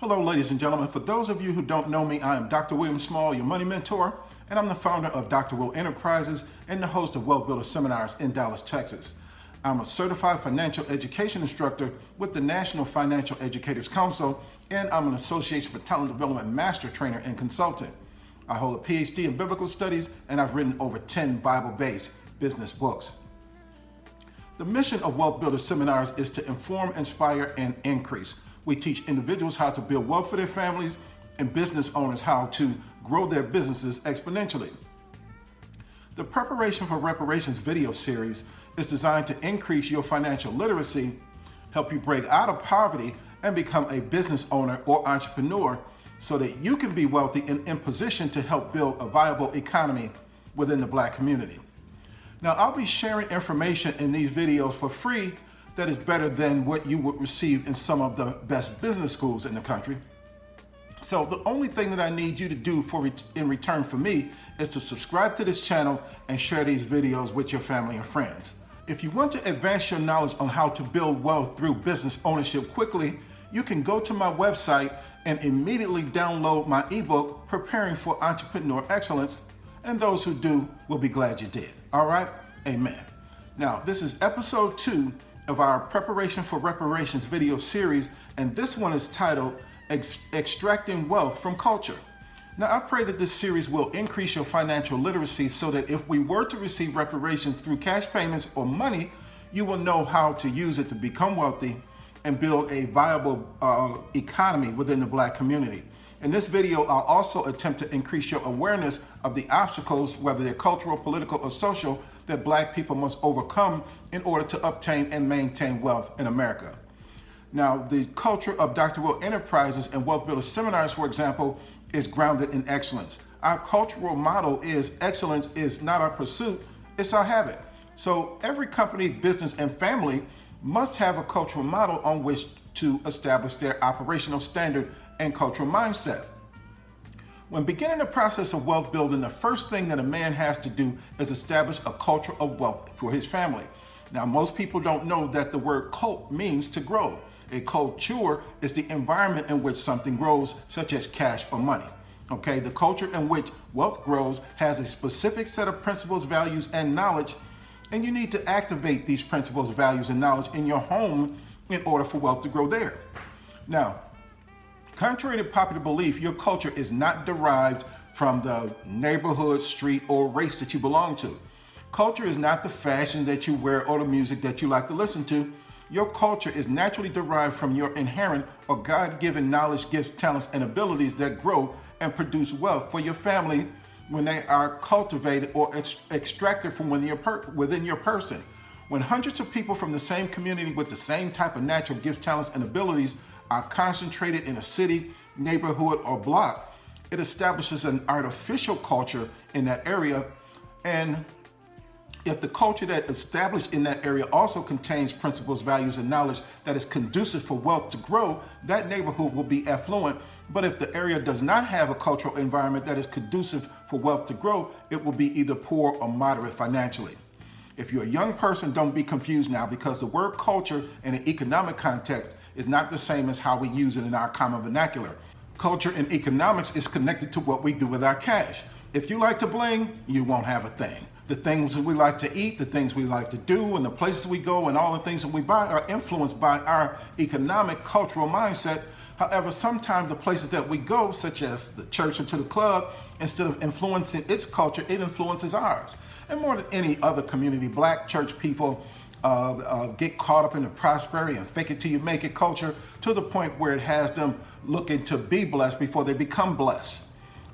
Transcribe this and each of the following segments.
Hello, ladies and gentlemen. For those of you who don't know me, I am Dr. William Small, your money mentor, and I'm the founder of DrWill Enterprises and the host of Wealth Builder Seminars in Dallas, Texas. I'm a certified financial education instructor with the National Financial Educators Council, and I'm an Association for Talent Development Master Trainer and Consultant. I hold a PhD in Biblical Studies, and I've written over 10 Bible-based business books. The mission of Wealth Builder Seminars is to inform, inspire, and increase. We teach individuals how to build wealth for their families and business owners how to grow their businesses exponentially. The Preparation for Reparations video series is designed to increase your financial literacy, help you break out of poverty, and become a business owner or entrepreneur so that you can be wealthy and in position to help build a viable economy within the Black community. Now, I'll be sharing information in these videos for free that is better than what you would receive in some of the best business schools in the country. So the only thing that I need you to do in return for me is to subscribe to this channel and share these videos with your family and friends. If you want to advance your knowledge on how to build wealth through business ownership quickly, you can go to my website and immediately download my ebook, Preparing for Entrepreneur Excellence, and those who do will be glad you did. All right? Amen. Now, this is episode 2 of our Preparation for Reparations video series, and this one is titled Extracting Wealth from Culture. Now, I pray that this series will increase your financial literacy so that if we were to receive reparations through cash payments or money, you will know how to use it to become wealthy and build a viable economy within the Black community. In this video, I'll also attempt to increase your awareness of the obstacles, whether they're cultural, political, or social, that Black people must overcome in order to obtain and maintain wealth in America. Now, the culture of DrWill Enterprises and Wealth Builder Seminars, for example, is grounded in excellence. Our cultural motto is excellence is not our pursuit, it's our habit. So every company, business, and family must have a cultural model on which to establish their operational standard and cultural mindset. When beginning the process of wealth building, the first thing that a man has to do is establish a culture of wealth for his family. Now, most people don't know that the word cult means to grow. A culture is the environment in which something grows, such as cash or money. Okay, the culture in which wealth grows has a specific set of principles, values, and knowledge, and you need to activate these principles, values, and knowledge in your home in order for wealth to grow there. Now, contrary to popular belief, your culture is not derived from the neighborhood, street, or race that you belong to. Culture is not the fashion that you wear or the music that you like to listen to. Your culture is naturally derived from your inherent or God-given knowledge, gifts, talents, and abilities that grow and produce wealth for your family when they are cultivated or extracted from within your person. When hundreds of people from the same community with the same type of natural gifts, talents, and abilities are concentrated in a city, neighborhood, or block, it establishes an artificial culture in that area. And if the culture that established in that area also contains principles, values, and knowledge that is conducive for wealth to grow, that neighborhood will be affluent. But if the area does not have a cultural environment that is conducive for wealth to grow, it will be either poor or moderate financially. If you're a young person, don't be confused now, because the word culture in an economic context is not the same as how we use it in our common vernacular. Culture in economics is connected to what we do with our cash. If you like to bling, you won't have a thing. The things that we like to eat, the things we like to do, and the places we go, and all the things that we buy are influenced by our economic, cultural mindset. However, sometimes the places that we go, such as the church or to the club, instead of influencing its culture, it influences ours. And more than any other community, Black church people get caught up in the prosperity and fake it till you make it culture, to the point where it has them looking to be blessed before they become blessed.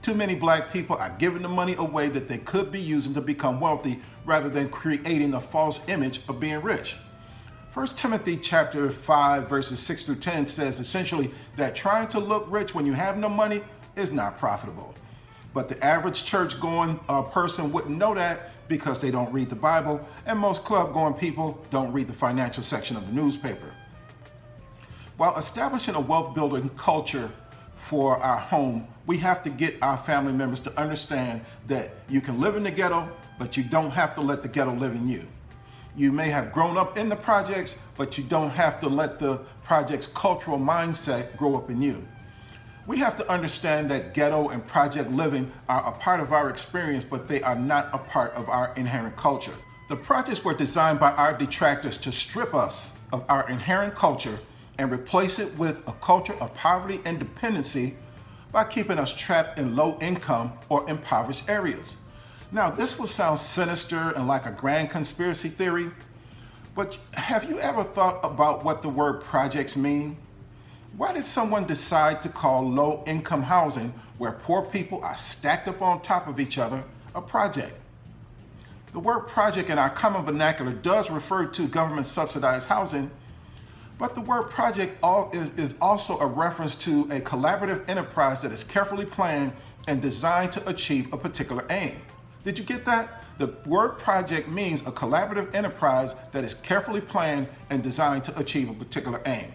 Too many Black people are giving the money away that they could be using to become wealthy, rather than creating a false image of being rich. 1 Timothy chapter 5 verses 6 through 10 says essentially that trying to look rich when you have no money is not profitable. But the average church-going person wouldn't know that, because they don't read the Bible, and most club-going people don't read the financial section of the newspaper. While establishing a wealth-building culture for our home, we have to get our family members to understand that you can live in the ghetto, but you don't have to let the ghetto live in you. You may have grown up in the projects, but you don't have to let the project's cultural mindset grow up in you. We have to understand that ghetto and project living are a part of our experience, but they are not a part of our inherent culture. The projects were designed by our detractors to strip us of our inherent culture and replace it with a culture of poverty and dependency by keeping us trapped in low income or impoverished areas. Now, this will sound sinister and like a grand conspiracy theory, but have you ever thought about what the word projects mean? Why did someone decide to call low-income housing, where poor people are stacked up on top of each other, a project? The word project in our common vernacular does refer to government-subsidized housing, but the word project is also a reference to a collaborative enterprise that is carefully planned and designed to achieve a particular aim. Did you get that? The word project means a collaborative enterprise that is carefully planned and designed to achieve a particular aim.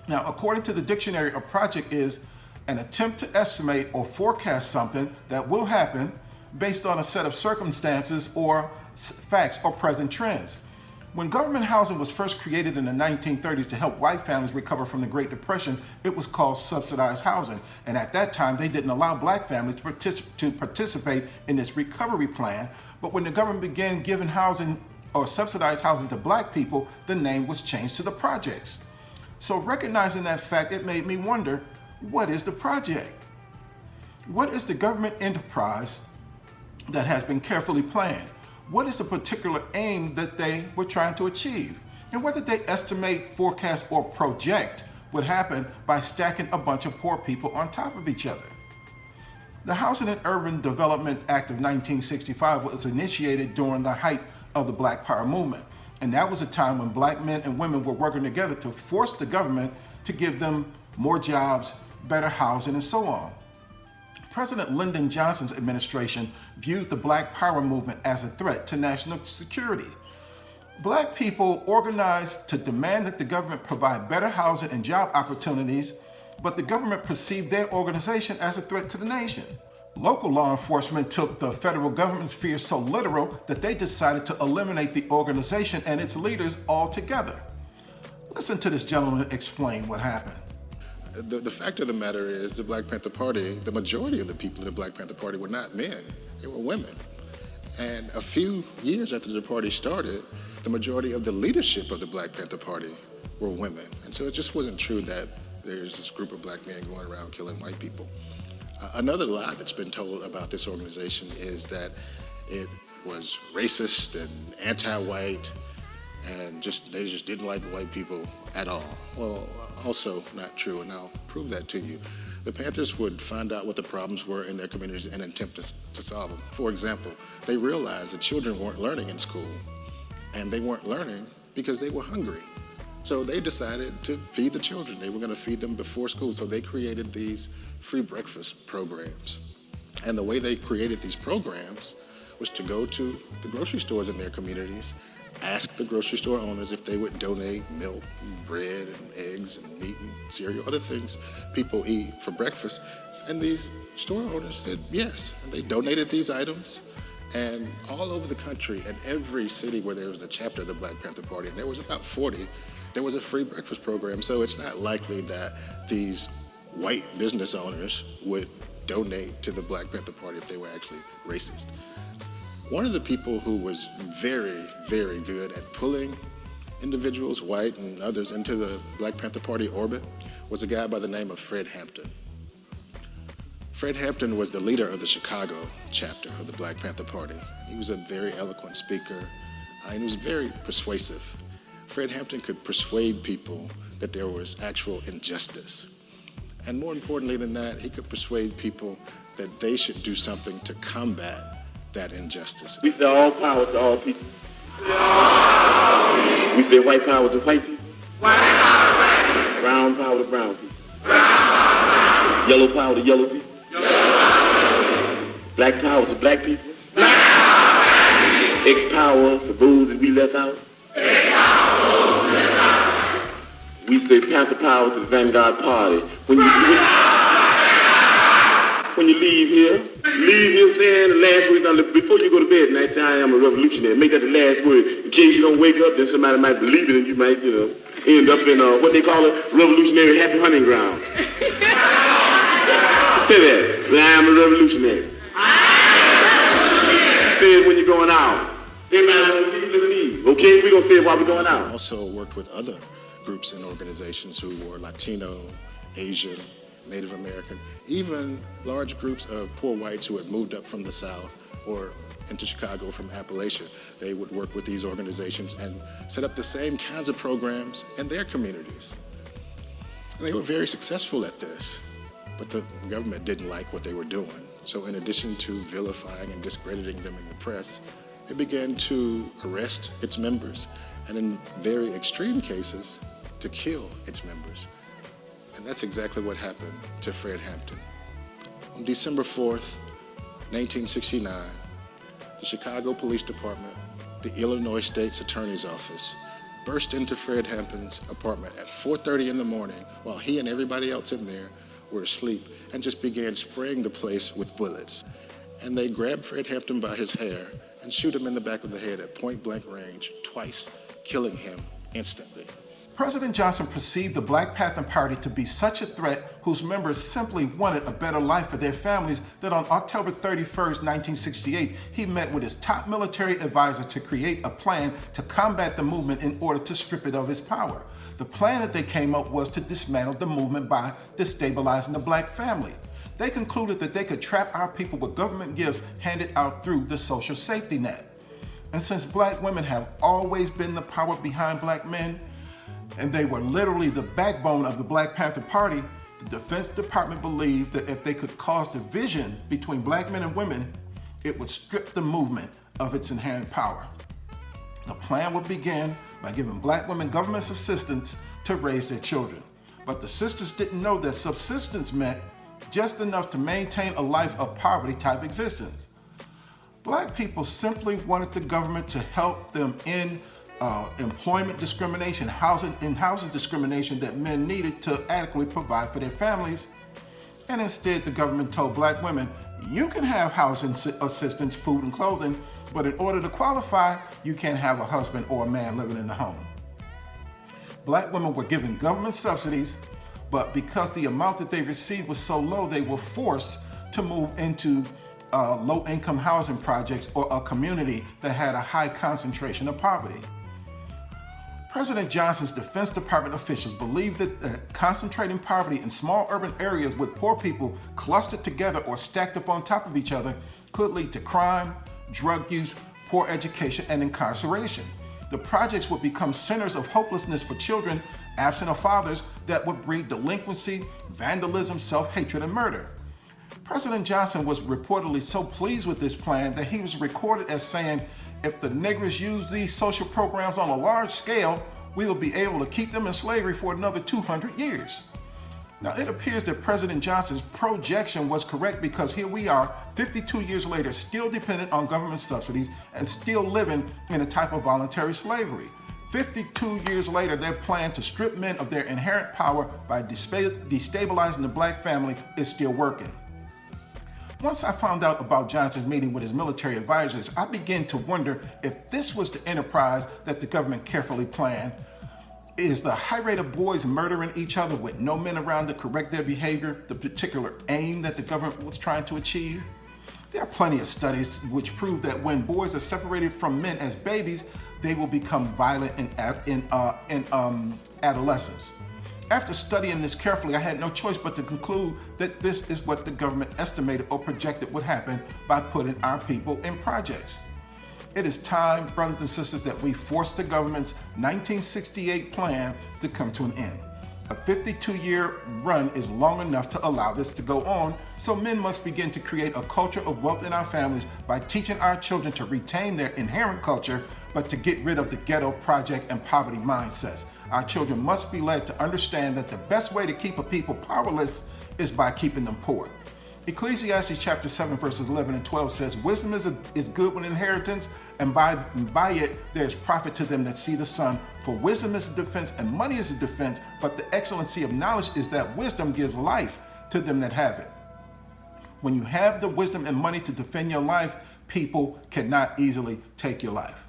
Now, according to the dictionary, a project is an attempt to estimate or forecast something that will happen based on a set of circumstances or facts or present trends. When government housing was first created in the 1930s to help white families recover from the Great Depression, it was called subsidized housing. And at that time, they didn't allow black families to participate in this recovery plan. But when the government began giving housing or subsidized housing to black people, the name was changed to the projects. So recognizing that fact, it made me wonder, what is the project? What is the government enterprise that has been carefully planned? What is the particular aim that they were trying to achieve? And what did they estimate, forecast, or project would happen by stacking a bunch of poor people on top of each other? The Housing and Urban Development Act of 1965 was initiated during the height of the Black Power movement. And that was a time when black men and women were working together to force the government to give them more jobs, better housing, and so on. President Lyndon Johnson's administration viewed the Black Power movement as a threat to national security. Black people organized to demand that the government provide better housing and job opportunities, but the government perceived their organization as a threat to the nation. Local law enforcement took the federal government's fears so literal that they decided to eliminate the organization and its leaders altogether. Listen to this gentleman explain what happened. The fact of the matter is the Black Panther Party, the majority of the people in the Black Panther Party were not men, they were women. And a few years after the party started, the majority of the leadership of the Black Panther Party were women. And so it just wasn't true that there's this group of black men going around killing white people. Another lie that's been told about this organization is that it was racist and anti-white and they just didn't like white people at all. Well, also not true, and I'll prove that to you. The Panthers would find out what the problems were in their communities and attempt to solve them. For example, they realized that children weren't learning in school, and they weren't learning because they were hungry. So they decided to feed the children. They were going to feed them before school, so they created these free breakfast programs. And the way they created these programs was to go to the grocery stores in their communities, ask the grocery store owners if they would donate milk and bread and eggs and meat and cereal, other things people eat for breakfast. And these store owners said yes, and they donated these items. And all over the country, in every city where there was a chapter of the Black Panther Party, and there was about 40, there was a free breakfast program. So it's not likely that these white business owners would donate to the Black Panther Party if they were actually racist. One of the people who was very, very good at pulling individuals, white and others, into the Black Panther Party orbit was a guy by the name of Fred Hampton. Fred Hampton was the leader of the Chicago chapter of the Black Panther Party. He was a very eloquent speaker, and he was very persuasive. Fred Hampton could persuade people that there was actual injustice. And more importantly than that, he could persuade people that they should do something to combat that injustice. We say all power to all people. We say white power to white people. Brown power to brown people. Yellow power to yellow people. Black power to black people. X power to those that we left out. We say Panther power to the Vanguard Party. When you leave here saying the last word. Before you go to bed tonight, say I am a revolutionary. Make that the last word. In case you don't wake up, then somebody might believe it and you might, end up in what they call a revolutionary happy hunting ground. Say that. I am a revolutionary. Say it when you're going out. Everybody listen to me. Okay, we're going to say it while we're going out. I also worked with other groups and organizations who were Latino, Asian, Native American, even large groups of poor whites who had moved up from the South or into Chicago from Appalachia. They would work with these organizations and set up the same kinds of programs in their communities. And they were very successful at this, but the government didn't like what they were doing. So in addition to vilifying and discrediting them in the press, it began to arrest its members, and in very extreme cases, to kill its members. And that's exactly what happened to Fred Hampton. On December 4th, 1969, the Chicago Police Department, the Illinois State's Attorney's Office, burst into Fred Hampton's apartment at 4:30 in the morning while he and everybody else in there were asleep, and just began spraying the place with bullets. And they grabbed Fred Hampton by his hair and shoot him in the back of the head at point-blank range twice, killing him instantly. President Johnson perceived the Black Panther Party to be such a threat whose members simply wanted a better life for their families that on October 31st, 1968, he met with his top military advisor to create a plan to combat the movement in order to strip it of its power. The plan that they came up was to dismantle the movement by destabilizing the Black family. They concluded that they could trap our people with government gifts handed out through the social safety net. And since Black women have always been the power behind Black men, and they were literally the backbone of the Black Panther Party, the Defense Department believed that if they could cause division between Black men and women, it would strip the movement of its inherent power. The plan would begin by giving Black women government subsistence to raise their children. But the sisters didn't know that subsistence meant just enough to maintain a life of poverty type existence. Black people simply wanted the government to help them in employment discrimination, housing discrimination that men needed to adequately provide for their families. And instead, the government told Black women, you can have housing assistance, food and clothing, but in order to qualify, you can't have a husband or a man living in the home. Black women were given government subsidies, but because the amount that they received was so low, they were forced to move into low-income housing projects or a community that had a high concentration of poverty. President Johnson's Defense Department officials believed that concentrating poverty in small urban areas with poor people clustered together or stacked up on top of each other could lead to crime, drug use, poor education, and incarceration. The projects would become centers of hopelessness for children absent of fathers that would breed delinquency, vandalism, self-hatred, and murder. President Johnson was reportedly so pleased with this plan that he was recorded as saying, if the niggers use these social programs on a large scale, we will be able to keep them in slavery for another 200 years. Now, it appears that President Johnson's projection was correct because here we are, 52 years later, still dependent on government subsidies and still living in a type of voluntary slavery. 52 years later, their plan to strip men of their inherent power by destabilizing the Black family is still working. Once I found out about Johnson's meeting with his military advisors, I began to wonder if this was the enterprise that the government carefully planned. Is the high rate of boys murdering each other with no men around to correct their behavior the particular aim that the government was trying to achieve? There are plenty of studies which prove that when boys are separated from men as babies, they will become violent in adolescence. After studying this carefully, I had no choice but to conclude that this is what the government estimated or projected would happen by putting our people in projects. It is time, brothers and sisters, that we force the government's 1968 plan to come to an end. A 52-year run is long enough to allow this to go on, so men must begin to create a culture of wealth in our families by teaching our children to retain their inherent culture, but to get rid of the ghetto, project, and poverty mindsets. Our children must be led to understand that the best way to keep a people powerless is by keeping them poor. Ecclesiastes chapter 7 verses 11 and 12 says, wisdom is good with inheritance, and by it there is profit to them that see the sun. For wisdom is a defense and money is a defense, but the excellency of knowledge is that wisdom gives life to them that have it. When you have the wisdom and money to defend your life, people cannot easily take your life.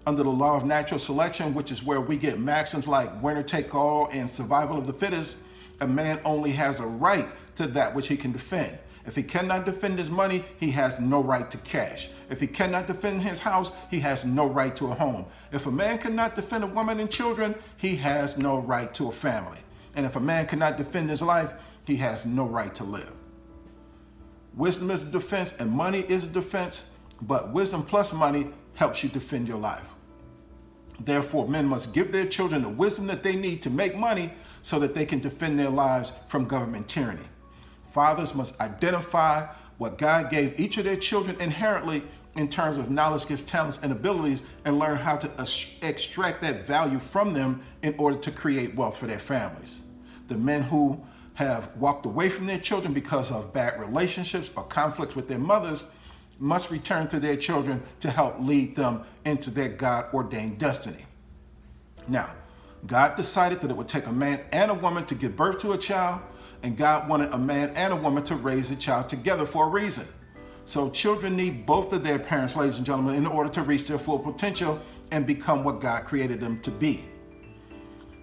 Under the law of natural selection, which is where we get maxims like winner take all and survival of the fittest, a man only has a right to that which he can defend. If he cannot defend his money, he has no right to cash. If he cannot defend his house, he has no right to a home. If a man cannot defend a woman and children, he has no right to a family. And if a man cannot defend his life, he has no right to live. Wisdom is a defense and money is a defense, but wisdom plus money helps you defend your life. Therefore, men must give their children the wisdom that they need to make money so that they can defend their lives from government tyranny. Fathers must identify what God gave each of their children inherently in terms of knowledge, gifts, talents, and abilities, and learn how to extract that value from them in order to create wealth for their families. The men who have walked away from their children because of bad relationships or conflicts with their mothers must return to their children to help lead them into their God-ordained destiny. Now, God decided that it would take a man and a woman to give birth to a child, and God wanted a man and a woman to raise a child together for a reason. So children need both of their parents, ladies and gentlemen, in order to reach their full potential and become what God created them to be.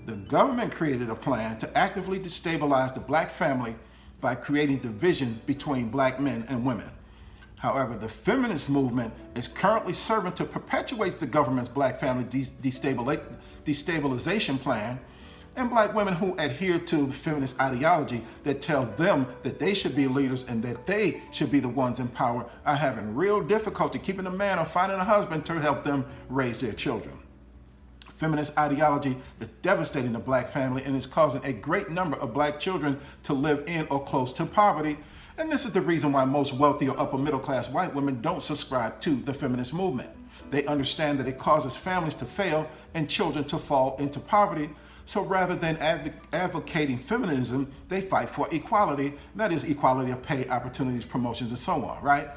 The government created a plan to actively destabilize the black family by creating division between black men and women. However, the feminist movement is currently serving to perpetuate the government's black family destabilization plan, and black women who adhere to the feminist ideology that tells them that they should be leaders and that they should be the ones in power are having real difficulty keeping a man or finding a husband to help them raise their children. Feminist ideology is devastating the black family and is causing a great number of black children to live in or close to poverty. And this is the reason why most wealthy or upper middle class white women don't subscribe to the feminist movement. They understand that it causes families to fail and children to fall into poverty. So rather than advocating feminism, they fight for equality. That is equality of pay, opportunities, promotions, and so on, right?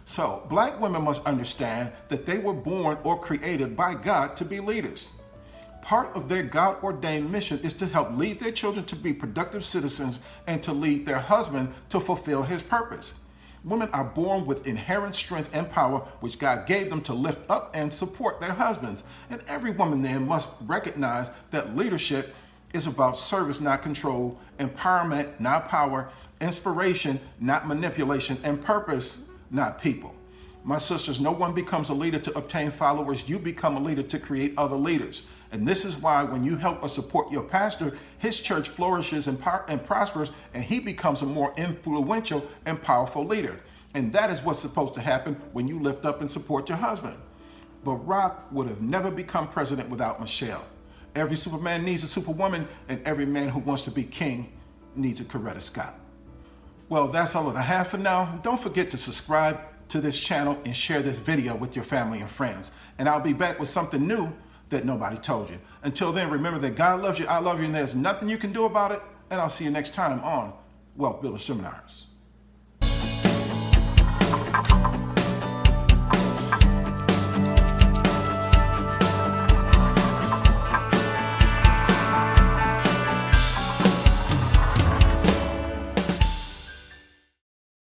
So black women must understand that they were born or created by God to be leaders. Part of their God-ordained mission is to help lead their children to be productive citizens and to lead their husband to fulfill his purpose. Women are born with inherent strength and power which God gave them to lift up and support their husbands. And every woman then must recognize that leadership is about service, not control, empowerment, not power, inspiration, not manipulation, and purpose, not people. My sisters, no one becomes a leader to obtain followers. You become a leader to create other leaders. And this is why when you help or support your pastor, his church flourishes and prospers, and he becomes a more influential and powerful leader. And that is what's supposed to happen when you lift up and support your husband. Barack would have never become president without Michelle. Every Superman needs a Superwoman, and every man who wants to be king needs a Coretta Scott. Well, that's all that I have for now. Don't forget to subscribe to this channel and share this video with your family and friends. And I'll be back with something new that nobody told you. Until then, remember that God loves you, I love you, and there's nothing you can do about it. And I'll see you next time on Wealth Builder Seminars.